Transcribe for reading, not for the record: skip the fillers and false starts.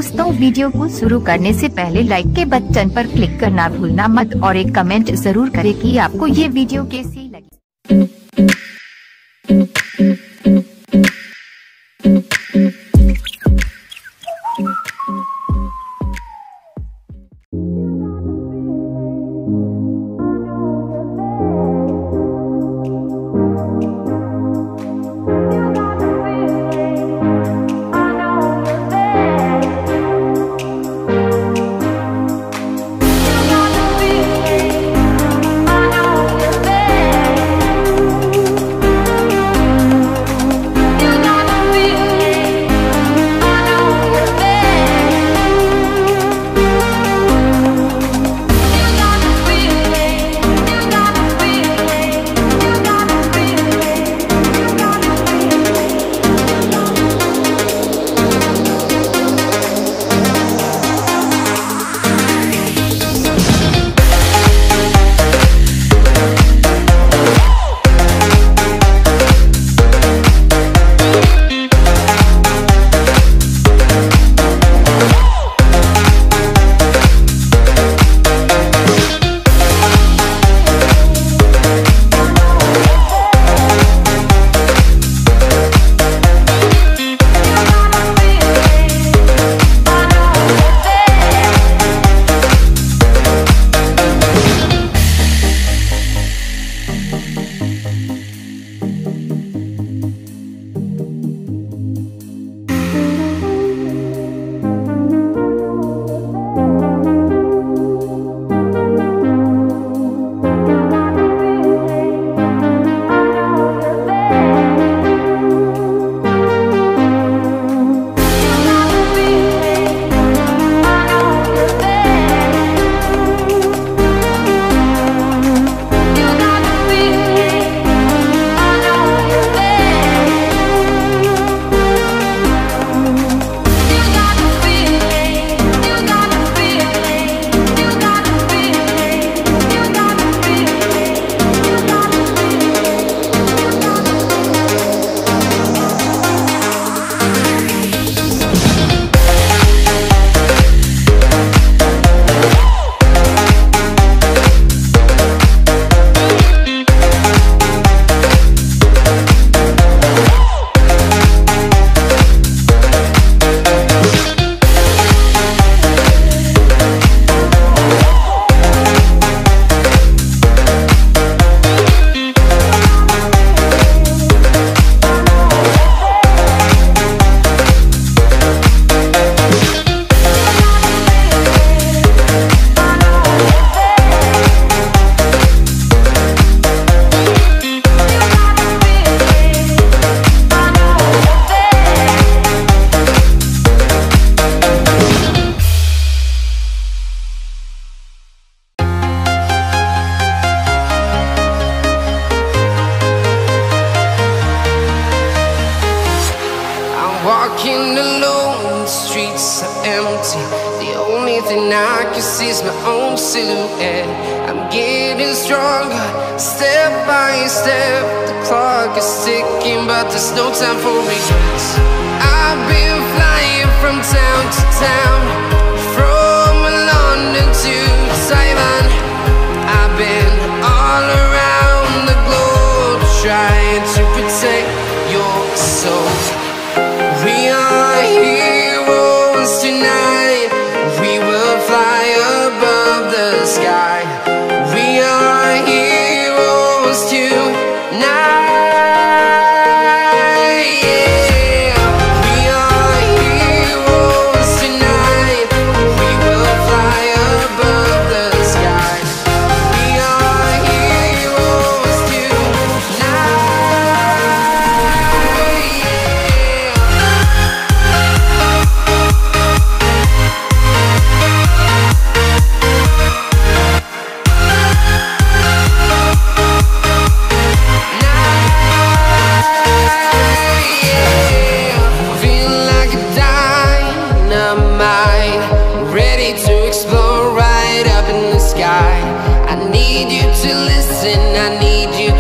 दोस्तों, वीडियो को शुरू करने से पहले लाइक के बटन पर क्लिक करना भूलना मत और एक कमेंट जरूर करें कि आपको ये वीडियो कैसी लगी। Walking alone, the streets are empty. The only thing I can see is my own silhouette. I'm getting stronger, step by step. The clock is ticking, but there's no time for regrets. I've been flying from town to town, from London to Taiwan. I've been all around the globe, trying to protect your soul. We are heroes tonight. We will fly above the sky. We are heroes tonight. Yeah. We are heroes tonight. We will fly above the sky. We are heroes tonight. I need you to listen, I need you